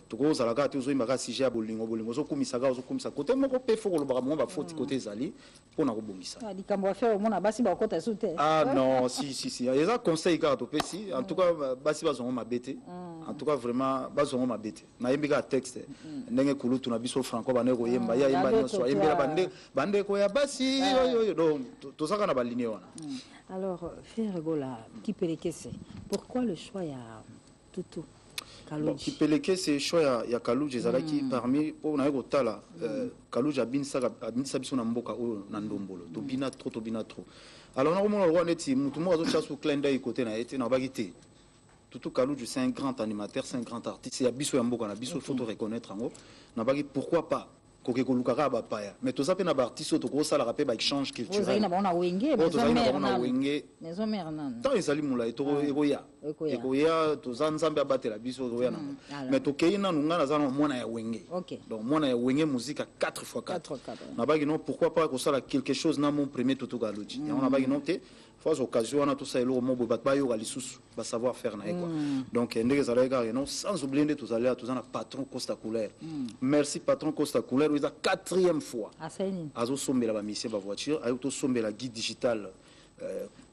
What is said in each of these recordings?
toko zalaka te zo imaka sujet bolingo zo komisa côté moko pe faut ko ba ba faute côté zali pour na ko bongisa likambo wa faire mona basi ba kota sute ah non si eza conseil ka to pesi en tout cas basi bazongo mabete en tout cas vraiment bazongo mabete na yembika texte ndenge kulutu na biso franco bane ko yemba ya yemba nyonso yembela bande ko ya basi yo donc to saka na baligné wana. Alors faire gola qui peut les caisser pourquoi le choix ya Tutu Kalouji qui peut les caisser choix ya Kalouji ezalaki parmi pour na ko tala Kalouji abinisa biso na mboka o na ndombolo to bina trop alors na mona roi neti mutu mo azo chasse au clin d'œil côté na été na bagité Tutu Kalouji c'est un grand animateur, c'est un grand artiste. Il y a biso yamboka na biso, faut reconnaître en haut. Na bagi pourquoi pas koke kolukaka ba paya. Mais tout ça pe na artiste to ko sala rapé ba échange culturel. Vous avez na wenge, maison mère nan. Tant ezali mula to ekoya to zanzambe abatela biso ekoya na. Mais to keina nunga na zana mona ya wenge. Donc mona ya wenge musique à 4x4. Na bagi non pourquoi pas ko sala quelque chose na mon premier Tutu Kalouji. Ya na bagi non te fois occasion on a tout ça et le mot ba yo ali sous ba savoir faire na quoi. Donc ndenge zaleka non sans oublier de tous aller à tous un patron Costa Couleur. Merci patron Costa Couleur, c'est la 4e fois. Azo sombela ba mission ba voiture, ayo to sombela guide digital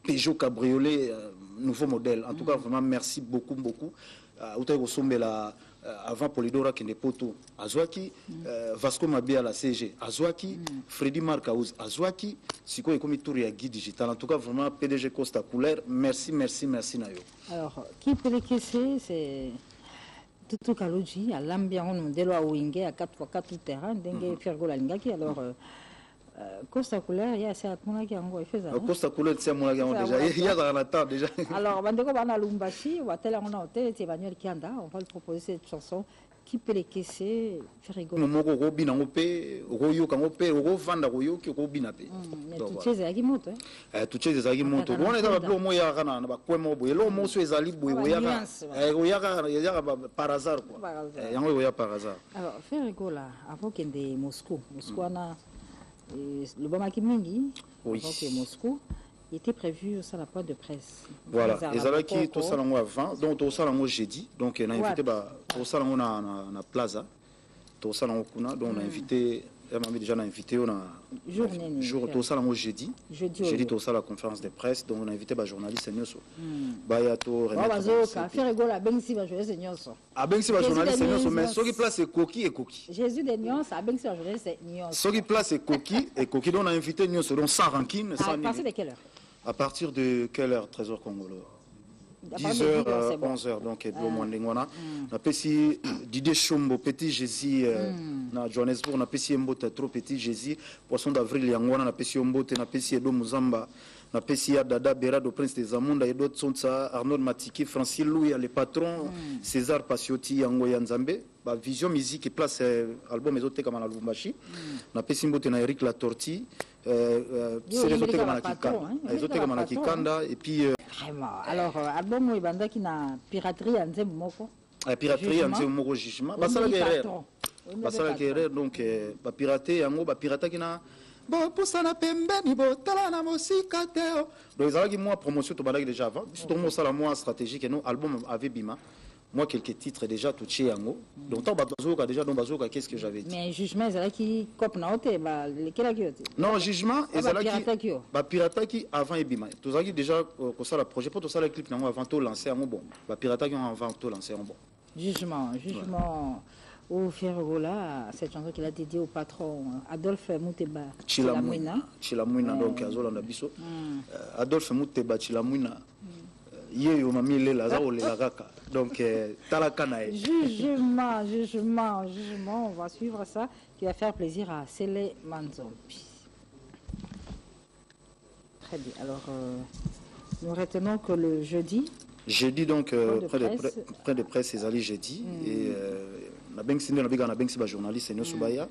Peugeot cabriolet nouveau modèle. En tout cas vraiment merci beaucoup. Auto sombela avant Polidora qui n'est poto Azwaki Vasco Mabia à la CG Azwaki Freddy Marcaouz Azwaki siko ekomi tour ya guide digital en tout cas vraiment PDG Costa Couleur merci nayo. Alors qui peut les caisser c'est Tutu Kalouji à l'ambiance modèle à Wenge à 4x4 tout terrain dengue Fergo la lingaki alors Costa Couleur il y a ça mon qui en fait ça Costa Couleur c'est mon qui déjà il y a dans la table déjà alors bandeko bana Lumbashi ou tel on a hôtel c'est Emmanuel Kianda on va lui proposer cette chanson qui peut les caisser faire rigoler moko ko bina ngope royo ka ngope ro vanda royo ki ko bina pe mais tu sais za kimoto tu sais za kimoto on est dans mo ya kana na ba kwemo boye lo mo so ezali boye ya par hasard quoi yango ya par hasard. Alors faire rigoler avant qu'il de Moscou na le Bamaki Mingi, Moscou, il était prévu au la pointe de presse. Voilà, et ça qui tout ça avant, donc au salon jeudi, donc on a invité au salon na plaza, au salon kuna, donc on a invité, elle m'a déjà invité on a jour au salon jeudi au salon la conférence de presse, donc on a invité ba journaliste Nyoso. Ba ya to faire rigoler Bengsi ba journaliste Nyoso. A Bengsi ba journaliste Nyoso, mais ce qui place c'est coquille et coquille. Jésus de Nyoso, a Bengsi ba journaliste Nyoso. Ce qui place c'est coquille et coquille, donc on a invité Nyoso donc sans rancune, sans. À partir de quelle heure? À partir de quelle heure, Trésor Congolo? 10h, 11h, donc on a pesi Didier Chombo, Petit Jésus, na Johannesburg, on a pesi Mbota, trop Petit Jésus, Poisson d'avril, Yangwana, on a pesi Mbote, on a pesi Edo Muzamba, on a pesi Dada Berado, Prince des Amonda, Edo Tsonsa, Arnaud Matiki, Francis Louis, les patrons, César Passiotti, Yango Yanzambe, Vision Musique, place album Ezote comme à la Lubumbashi, on a pesi Mbote, on a Eric Latorti, c'est les autres comme à la Kikanda, et puis. Vraiment. Alors, album Ibanda qui n'a piraterie en Zem Moko. Piraterie en Zem Moko jugement. Basala guerre. Donc, pirater, en gros, pirater qui n'a. Bon, pour ça, na pembeni, bo, tala na mosika teo. Donc, ils avaient moi promotion, tu m'as déjà avant. Surtout, moi, ça, la moi stratégique, et nous, album avait Bima. Moi, quelques titres déjà touchés en haut. Donc, déjà, dans Bazooka, qu'est-ce que j'avais dit? Mais jugement, c'est là qui copie na hauteur, non, jugement, c'est là qui. Pirata qui avant Ebima. Tout ça qui déjà, pour ça, le projet, pour tout ça, le clip, avant tout lancé en bon. Pirata qui avant tout lancé en bon. Jugement. Au Ferrola, cette chanson qu'il a dédiée au patron Adolphe Mouteba Chilamouina, donc à Zolanda Bisso. Adolphe Mouteba Chilamouina. Yeyo mami lela za olela kaka. Donc talakana. Jugement, on va suivre ça qui va faire plaisir à Sele Manzompi. Très bien. Alors nous retenons que le jeudi donc près de presse c'est allé jeudi et na bengsi na biga na bengsi ba journaliste Nyo Subaya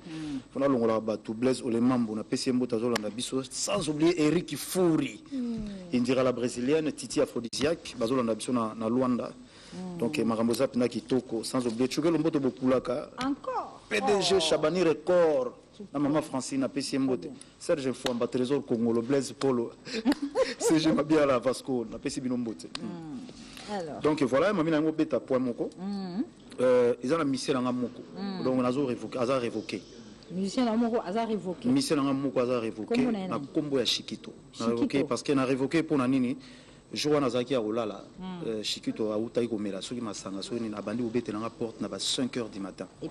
fona longola ba tout Blaise Olemambo na PC Mbota Zolanda Bisso sans oublier Eric Fouri indira la brésilienne Titi Aphrodisiaque bazolanda biso na Luanda donc makambo za pina kitoko sans oublier Chugelo Mboto Bokulaka encore PDG Chabani Record na maman Francine na PC Mbote Serge Fouamba Trésor Congolo Blaise Polo CG Mabia la Vasco na PC Binombote. Donc voilà mamina ngo beta point moko ils ont la mission dans moko donc on a révoqué musicien na moko a révoqué mission dans moko a révoqué na kombo ya Shikito na révoqué parce que na révoqué pour na nini jour wana zaki ya olala Shikito a utai ko mela soki masanga so ni na bandi obete na porte na ba 5h du matin et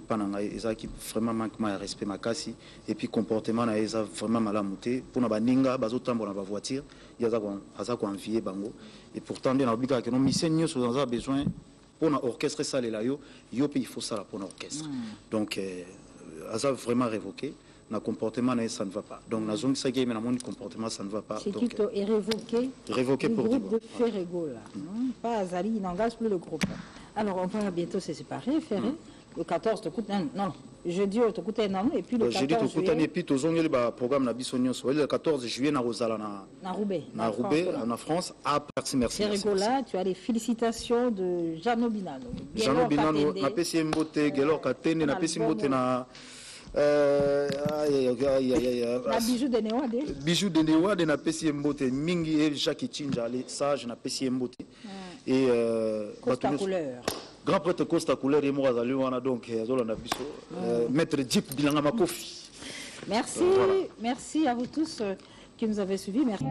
pas na ngai ezaki vraiment manquement de respect makasi et puis comportement na eza vraiment malamuté pour na baninga bazotambola na ba voiture yaza ko envier bango et pourtant na obika que non mission nyonso dans a besoin pour un orchestre ça là yo il faut ça pour un orchestre donc ça vraiment révoqué na comportement ça ne va pas donc na zone ça qui mais na mon comportement ça ne va pas donc est révoqué pour le groupe de Ferrego là pas Azali il n'engage plus le groupe alors on va bientôt se séparer Ferré le 14 non jeudi au non et puis le 14 juillet et puis tozongeli ba programme na biso nyonso le 14 juillet na Rosala na Roubaix en France merci Ferrego là tu as les félicitations de Jean Binano na pesi mbote Gelor Katende na pesi mbote na bijou de Newade na pesi mbote mingi et Jacques Chinja les sages na pesi mbote et grand prêtre Costa Couleur et moi donc azolanda biso maître Jeep Bilanga Makofi. Merci merci à vous tous qui nous avez suivis merci.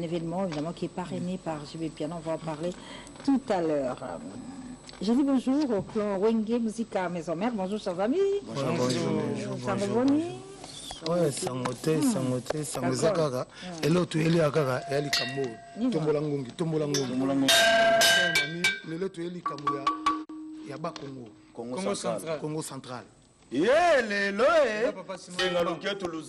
Événement évidemment qui est parrainé par JB Piano, on va en parler tout à l'heure. J'ai dit bonjour au clan Wenge Musica Maison Mère, bonjour chers amis. Bonjour. Ça va bonjour. Ouais, sangote, sangozakaka. Et l'autre il y a kaka, elle est kamo. Tombolangongi. Le l'autre il est kamo ya ba Congo central. Yeah, le loé. C'est la loquette Toulouse.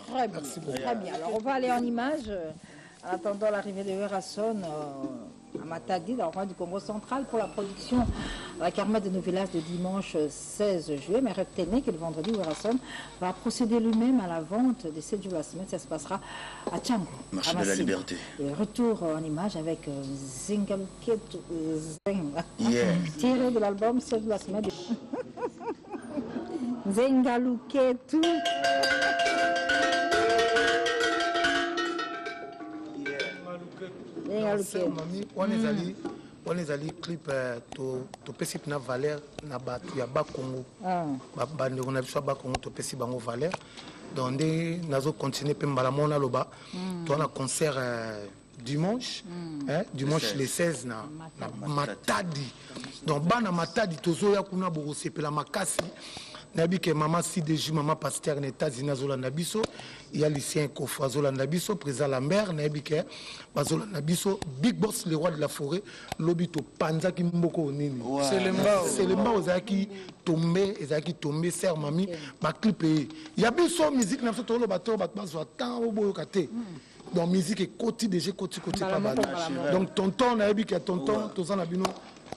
Très bien. Alors on va aller en image en attendant l'arrivée de Werason à Matadi, dans le roi du Congo central, pour la production à la Kermesse de nos villages de dimanche 16 juillet. Mais retenez que le vendredi, Werason va procéder lui-même à la vente des 7 jours de la semaine. Ça se passera à Tchango, marché de la liberté. Et retour en image avec Zengaluketu tiré de l'album 7 jours de la semaine. Zengaluketu. On les ali clip to pesi na valeur na batu ya ba Congo ba bande on a biso ba Congo to pesi bango valeur donc nazo continuer pe mbala mona loba to na concert dimanche dimanche le 16 na Matadi donc bana Matadi tozo ya kuna bo sepela makasi Nabi que maman CDJ, maman Pasteur, les États-Unis, Zolanda Biso. Il y a Lucien Kofa, Zolanda Biso, président Lambert, Nabi que Zolanda Biso, Big Boss, le roi de la forêt, Lobito, Panza qui mboko nini. C'est le mba qui tombé, qui tombé, serre mami, ma clip. Il y a Biso musique, n'a pas le bateau, bateau, tant au boyo kate. Donc musique est côté déjà côté pas mal. Donc tonton, Nabi que tonton, tous en abino.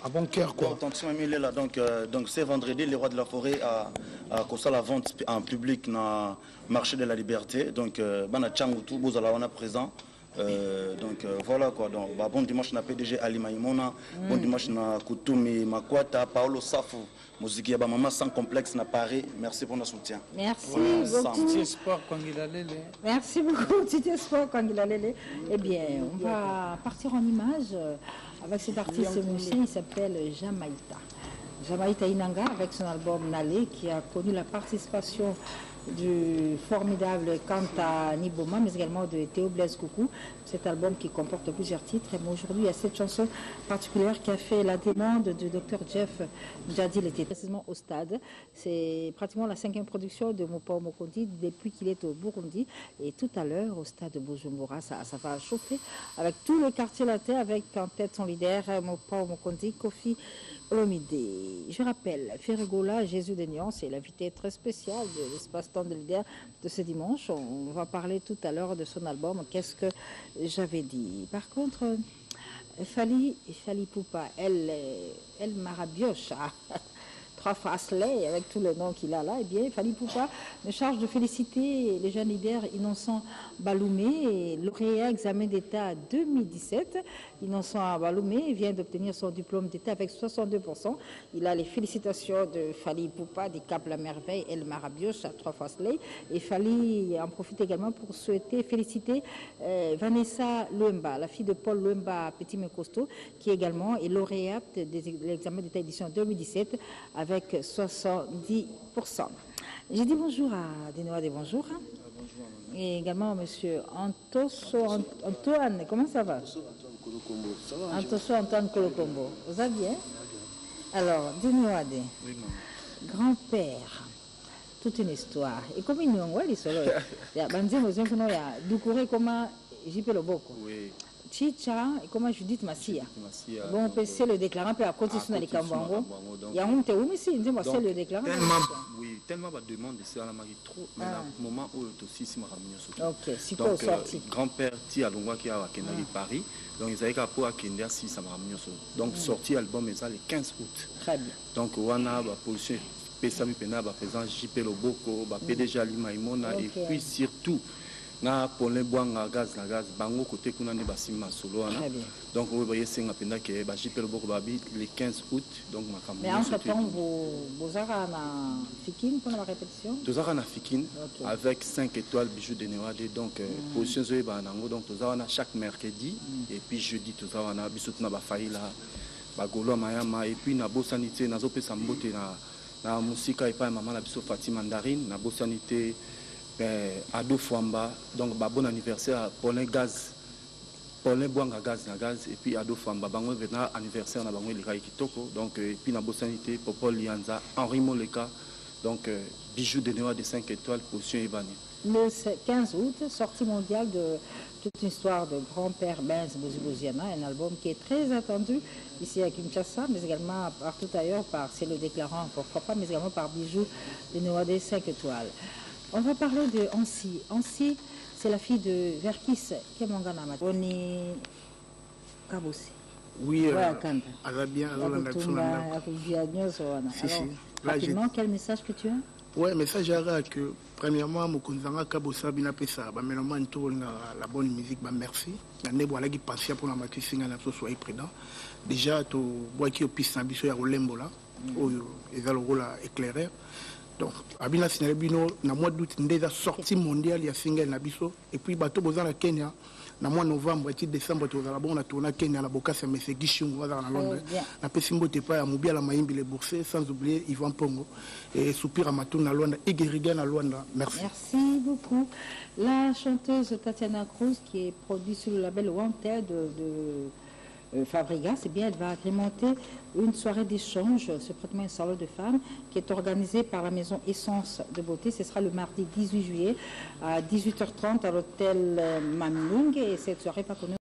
À bon cœur quoi. Donc c'est vendredi, le roi de la forêt a constaté la vente en public dans le marché de la liberté. Donc bana Tchangoutou, Bozala on a présent. Donc voilà quoi. Donc bon dimanche na PDG Ali Maïmona, bon dimanche na Koutoumi Makwata, Paolo Safou, musique ya maman sans complexe na Paris. Merci pour notre soutien. Merci beaucoup. Petit espoir quand il allait. Merci beaucoup, petit espoir quand il allait. Eh bien, on va partir en image avec cet artiste musicien, il s'appelle Jamaïta. Jamaïta Inanga avec son album Nalé qui a connu la participation du formidable Kanta Niboma, mais également de Théo Blaise Coucou. Cet album qui comporte plusieurs titres. Mais aujourd'hui, il y a cette chanson particulière qui a fait la demande de Dr Jeff Djadi. Il était précisément au stade. C'est pratiquement la 5e production de Mopao Mokondi depuis qu'il est au Burundi. Et tout à l'heure, au stade de Bujumbura, ça va chauffer avec tout le quartier latin, avec en tête son leader, Mopao Mokondi, Kofi Olomide. Je rappelle, Ferregola, Jésus des Nuances, c'est l'invité très spécial de l'espace-temps de leader de ce dimanche. On va parler tout à l'heure de son album, Qu'est-ce que j'avais dit. Par contre, Fali Poupa, elle Marabioche, Trois Fasley, avec tout le nom qu'il a là, eh bien, Fali Poupa me charge de féliciter les jeunes leaders Innocent Baloumé, lauréat examen d'État 2017. Innocent Baloumé vient d'obtenir son diplôme d'État avec 62%. Il a les félicitations de Fali Poupa, du Cap La Merveille, El Marabioche à Trois Fasley. Et Fali en profite également pour féliciter Vanessa Luemba, la fille de Paul Luemba Petit Mecosto, qui également est lauréate de l'examen d'État édition 2017 avec 70%. J'ai dit bonjour à Denoade, bonjour. Et également monsieur Antoine, comment ça va? Antoine Kolokombo. Vous allez bien? Alors, Denoade, grand-père, toute une histoire. Et comme il nous envoie les solos, il y a Doucouré comment JP Loboko. Oui. Chicha et comment Judith Massia. Bon, c'est le déclarant peut à constitutionnel les Kambango. Il y a un théorie ici, il dit moi c'est le déclarant. Oui, tellement de demande de ça la magie trop. Mais au moment où aussi si ma ramène OK, si quoi sorti. Grand-père ti à Longwa qui a Kenali Paris. Donc ils avaient qu'à pour Kenya si ça m'a ramené. Donc sorti album ça le 15 août. Très bien. Donc on a la pollution Pesami Pena présent JP Loboko, PDG Ali Maïmona et puis surtout na Paulin Boanga gaz bango côté kuna ne basima solo ana. Donc vous voyez c'est ngapenda que ba JP Loboko babi le 15 août donc makambo. Mais en ce temps vous aura na Fikine pour la répétition. Vous aura na Fikine avec 5 étoiles bijoux de Néwade donc position zoé ba nango donc vous aura chaque mercredi et puis jeudi vous aura na biso na ba faila ba golo mayama et puis na bosanité na zopesa mbote na musika et pas maman la biso Fatima Mandarine na bosanité Ado Fwamba, donc bon anniversaire à Paulin Boanga gaz et puis Ado Fwamba, bango venant anniversaire na bango Lika Kitoko, donc et puis na bosanité Popol Lianza, Henri Moleka, donc bijoux de Néo de 5 étoiles, position Ibani. Le 15 août, sortie mondiale de toute une histoire de grand-père Benz Bouzibouziana, un album qui est très attendu ici à Kinshasa, mais également partout ailleurs par C'est le déclarant, pourquoi pas, mais également par bijoux de Néo de 5 étoiles. On va parler de Ansi. Ansi, c'est la fille de Verkis Kemangana Boni Kabossi. Oui, elle va bien. Rapidement, quel message que tu as? Oui, message que premièrement, je suis Kabossi Bina Pesa, la bonne musique, merci. Je suis patient pour la maquille, soyez prudent. Déjà, tu vois qu'il y a piste ambition à Rolembola, où il y a le rôle éclairé. Donc, Abina Sinabino, na mois d'août, déjà sortie mondiale, il y a single Nabiso. Et puis, bateau Bozan à Kenya, na mois novembre, et décembre, tu vas on a tourné à Kenya, la Boka, mais c'est Guichon, on va dans Londres. La Pessimbo Tepa, à Mobia, la Maïmbi, les Boursiers, sans oublier Yvan Pongo. Et Soupir à Matoun, à Luanda, et Guérigan à Luanda. Merci. Merci beaucoup. La chanteuse Tatiana Cruz, qui est produite sur le label Wanted Fabregas, eh bien, elle va agrémenter une soirée d'échange, c'est pratiquement un salon de femmes, qui est organisée par la maison Essence de Beauté. Ce sera le mardi 18 juillet à 18h30 à l'hôtel Mamling. Et cette soirée va connaître